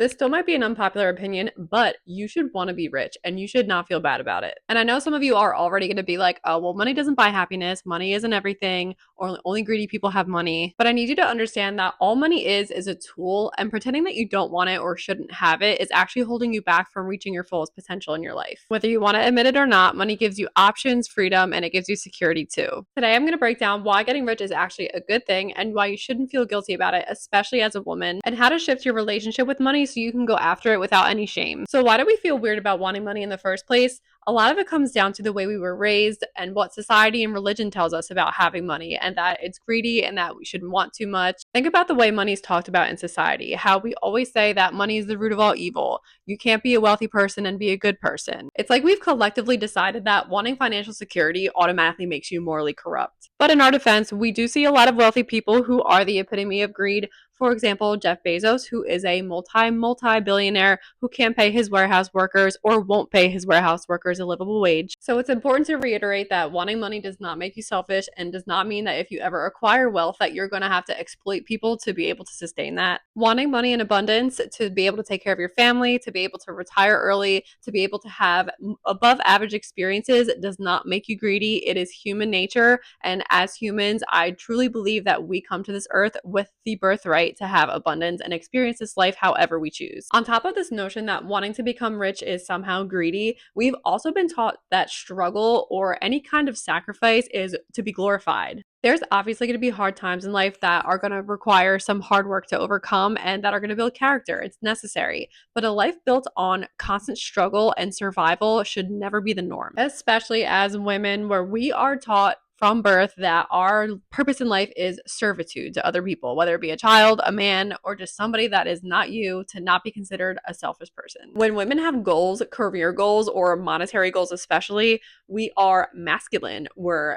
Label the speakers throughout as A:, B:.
A: This still might be an unpopular opinion, but you should want to be rich and you should not feel bad about it. And I know some of you are already going to be like, oh, well, money doesn't buy happiness. Money isn't everything, or only greedy people have money. But I need you to understand that all money is a tool, and pretending that you don't want it or shouldn't have it is actually holding you back from reaching your fullest potential in your life. Whether you want to admit it or not, money gives you options, freedom, and it gives you security too. Today, I'm going to break down why getting rich is actually a good thing and why you shouldn't feel guilty about it, especially as a woman, and how to shift your relationship with money so you can go after it without any shame. So why do we feel weird about wanting money in the first place? A lot of it comes down to the way we were raised and what society and religion tells us about having money, and that it's greedy and that we shouldn't want too much. Think about the way money is talked about in society, how we always say that money is the root of all evil. You can't be a wealthy person and be a good person. It's like we've collectively decided that wanting financial security automatically makes you morally corrupt. But in our defense, we do see a lot of wealthy people who are the epitome of greed. For example, Jeff Bezos, who is a multi-billionaire who can't pay his warehouse workers or won't pay his warehouse workers a livable wage. So it's important to reiterate that wanting money does not make you selfish and does not mean that if you ever acquire wealth that you're going to have to exploit people to be able to sustain that. Wanting money in abundance to be able to take care of your family, to be able to retire early, to be able to have above average experiences does not make you greedy. It is human nature. And as humans, I truly believe that we come to this earth with the birthright to have abundance and experience this life however we choose. On top of this notion that wanting to become rich is somehow greedy, we've also been taught that struggle or any kind of sacrifice is to be glorified. There's obviously going to be hard times in life that are going to require some hard work to overcome and that are going to build character. It's necessary. But a life built on constant struggle and survival should never be the norm, especially as women, where we are taught from birth that our purpose in life is servitude to other people, whether it be a child, a man, or just somebody that is not you, to not be considered a selfish person. When women have goals, career goals, or monetary goals especially, we are masculine. We're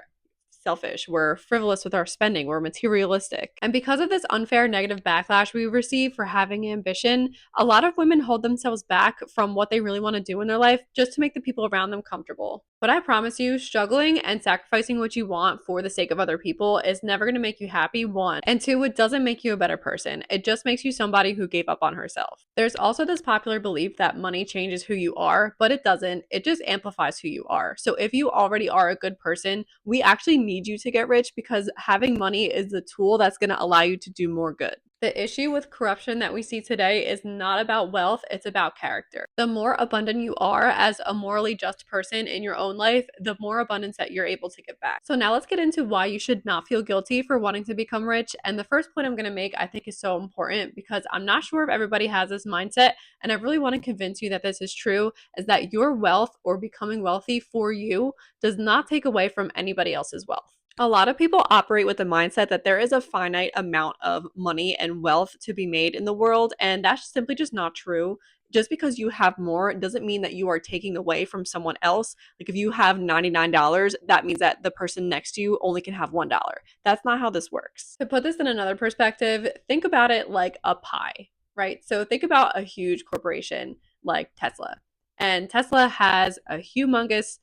A: selfish, we're frivolous with our spending, we're materialistic. And because of this unfair negative backlash we receive for having ambition, a lot of women hold themselves back from what they really want to do in their life just to make the people around them comfortable. But I promise you, struggling and sacrificing what you want for the sake of other people is never going to make you happy, one. And two, it doesn't make you a better person. It just makes you somebody who gave up on herself. There's also this popular belief that money changes who you are, but it doesn't. It just amplifies who you are. So if you already are a good person, we actually need you to get rich because having money is the tool that's going to allow you to do more good. The issue with corruption that we see today is not about wealth, it's about character. The more abundant you are as a morally just person in your own life, the more abundance that you're able to give back. So now let's get into why you should not feel guilty for wanting to become rich. And the first point I'm going to make, I think, is so important because I'm not sure if everybody has this mindset, and I really want to convince you that this is true, is that your wealth or becoming wealthy for you does not take away from anybody else's wealth. A lot of people operate with the mindset that there is a finite amount of money and wealth to be made in the world, and that's simply just not true. Just because you have more doesn't mean that you are taking away from someone else. Like if you have $99, that means that the person next to you only can have $1. That's not how this works. To put this in another perspective, think about it like a pie, right? So think about a huge corporation like Tesla. And Tesla has a humongous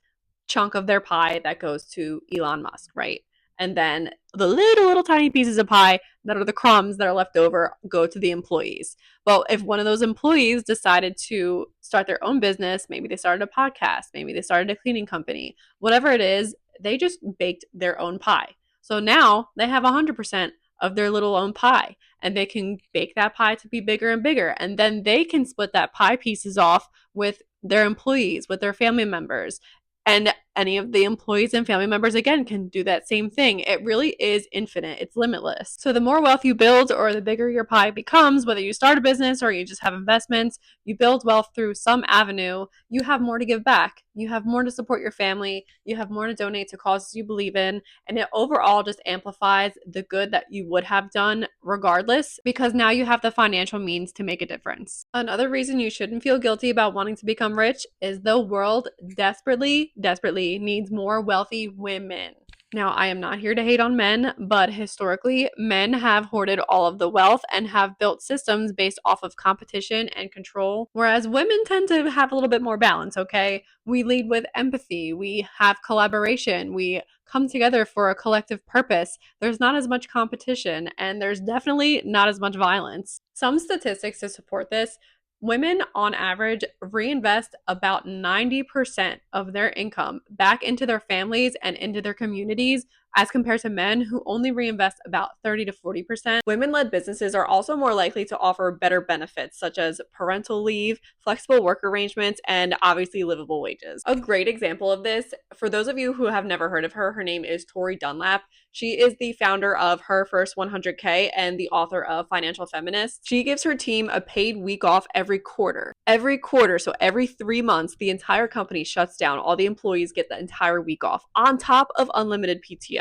A: chunk of their pie that goes to Elon Musk, right? And then the little tiny pieces of pie that are the crumbs that are left over go to the employees. Well, if one of those employees decided to start their own business, maybe they started a podcast, maybe they started a cleaning company, whatever it is, they just baked their own pie. So now they have 100% of their little own pie, and they can bake that pie to be bigger and bigger. And then they can split that pie pieces off with their employees, with their family members. And any of the employees and family members, again, can do that same thing. It really is infinite. It's limitless. So the more wealth you build or the bigger your pie becomes, whether you start a business or you just have investments, you build wealth through some avenue, you have more to give back. You have more to support your family. You have more to donate to causes you believe in. And it overall just amplifies the good that you would have done regardless, because now you have the financial means to make a difference. Another reason you shouldn't feel guilty about wanting to become rich is the world desperately needs more wealthy women. Now, I am not here to hate on men, but historically, men have hoarded all of the wealth and have built systems based off of competition and control, whereas women tend to have a little bit more balance, okay? We lead with empathy, we have collaboration, we come together for a collective purpose. There's not as much competition, and there's definitely not as much violence. Some statistics to support this: Women, on average, reinvest about 90% of their income back into their families and into their communities, as compared to men who only reinvest about 30 to 40%. Women led businesses are also more likely to offer better benefits, such as parental leave, flexible work arrangements, and obviously livable wages. A great example of this, for those of you who have never heard of her, her name is Tori Dunlap. She is the founder of Her First 100K and the author of Financial Feminist. She gives her team a paid week off every quarter. Every quarter, so every 3 months, the entire company shuts down. All the employees get the entire week off on top of unlimited PTO.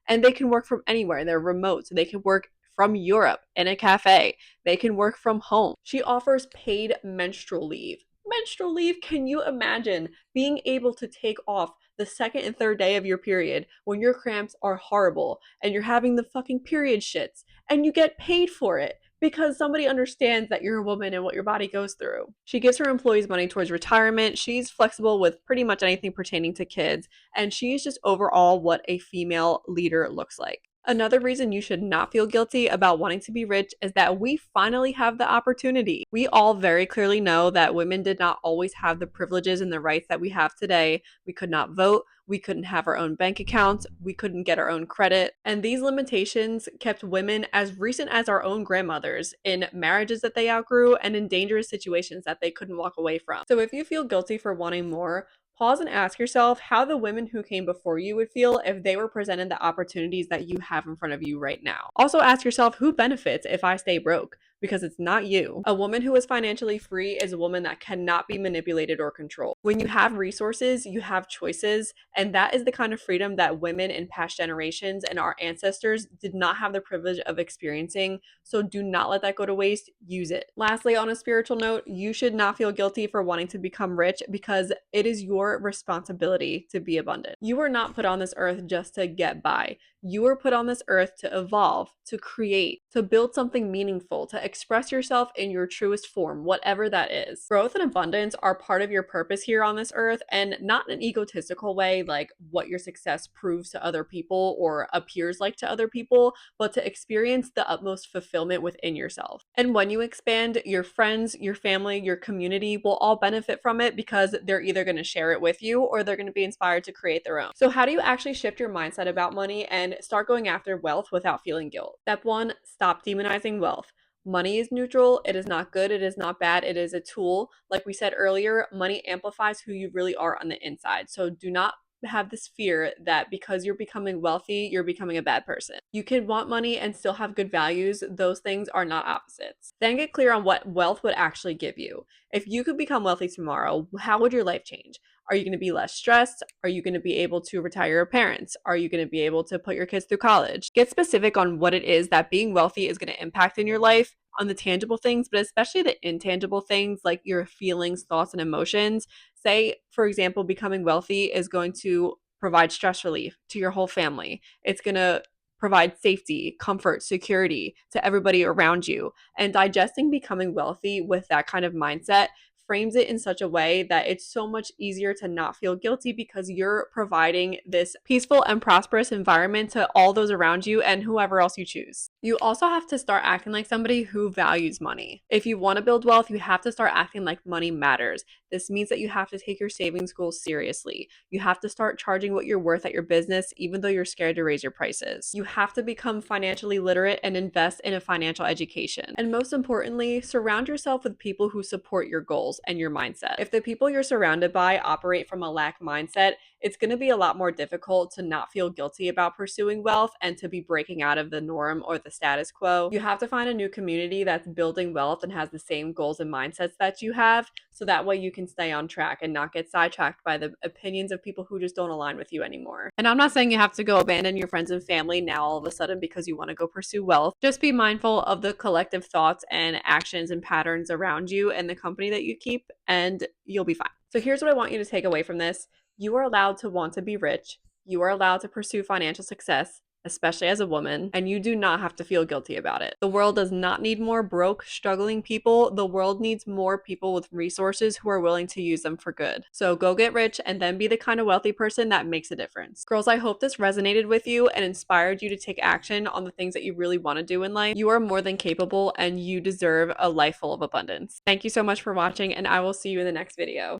A: And they can work from anywhere. They're remote, so they can work from Europe in a cafe. They can work from home. She offers paid menstrual leave. Menstrual leave, can you imagine being able to take off the second and third day of your period when your cramps are horrible and you're having the fucking period shits and you get paid for it because somebody understands that you're a woman and what your body goes through? She gives her employees money towards retirement. She's flexible with pretty much anything pertaining to kids, and she's just overall what a female leader looks like. Another reason you should not feel guilty about wanting to be rich is that we finally have the opportunity. We all very clearly know that women did not always have the privileges and the rights that we have today. We could not vote. We couldn't have our own bank accounts. We couldn't get our own credit. And these limitations kept women as recent as our own grandmothers in marriages that they outgrew and in dangerous situations that they couldn't walk away from. So if you feel guilty for wanting more, pause and ask yourself how the women who came before you would feel if they were presented the opportunities that you have in front of you right now. Also ask yourself who benefits if I stay broke, because it's not you. A woman who is financially free is a woman that cannot be manipulated or controlled. When you have resources, you have choices, and that is the kind of freedom that women in past generations and our ancestors did not have the privilege of experiencing. So do not let that go to waste. Use it. Lastly, on a spiritual note, you should not feel guilty for wanting to become rich, because it is your responsibility to be abundant. You were not put on this earth just to get by. You were put on this earth to evolve, to create, to build something meaningful, to express yourself in your truest form, whatever that is. Growth and abundance are part of your purpose here on this earth, and not in an egotistical way, like what your success proves to other people or appears like to other people, but to experience the utmost fulfillment within yourself. And when you expand, your friends, your family, your community will all benefit from it, because they're either going to share it with you or they're going to be inspired to create their own. So how do you actually shift your mindset about money and start going after wealth without feeling guilt? Step 1, stop demonizing wealth. Money is neutral. It is not good. It is not bad. It is a tool. Like we said earlier, money amplifies who you really are on the inside. So do not have this fear that because you're becoming wealthy, you're becoming a bad person. You can want money and still have good values. Those things are not opposites. Then get clear on what wealth would actually give you. If you could become wealthy tomorrow, how would your life change? Are you going to be less stressed? Are you going to be able to retire your parents? Are you going to be able to put your kids through college? Get specific on what it is that being wealthy is going to impact in your life, on the tangible things, but especially the intangible things like your feelings, thoughts, and emotions. Say, for example, becoming wealthy is going to provide stress relief to your whole family. It's going to provide safety, comfort, security to everybody around you. And digesting becoming wealthy with that kind of mindset frames it in such a way that it's so much easier to not feel guilty, because you're providing this peaceful and prosperous environment to all those around you and whoever else you choose. You also have to start acting like somebody who values money. If you want to build wealth, you have to start acting like money matters. This means that you have to take your savings goals seriously. You have to start charging what you're worth at your business, even though you're scared to raise your prices. You have to become financially literate and invest in a financial education. And most importantly, surround yourself with people who support your goals and your mindset. If the people you're surrounded by operate from a lack mindset, it's going to be a lot more difficult to not feel guilty about pursuing wealth and to be breaking out of the norm or the status quo. You have to find a new community that's building wealth and has the same goals and mindsets that you have, so that way you can stay on track and not get sidetracked by the opinions of people who just don't align with you anymore. And I'm not saying you have to go abandon your friends and family now all of a sudden because you want to go pursue wealth. Just be mindful of the collective thoughts and actions and patterns around you and the company that you keep, and you'll be fine. So here's what I want you to take away from this. You are allowed to want to be rich. You are allowed to pursue financial success. especially as a woman, and you do not have to feel guilty about it. The world does not need more broke, struggling people. The world needs more people with resources who are willing to use them for good. So go get rich and then be the kind of wealthy person that makes a difference. Girls, I hope this resonated with you and inspired you to take action on the things that you really want to do in life. You are more than capable and you deserve a life full of abundance. Thank you so much for watching, and I will see you in the next video.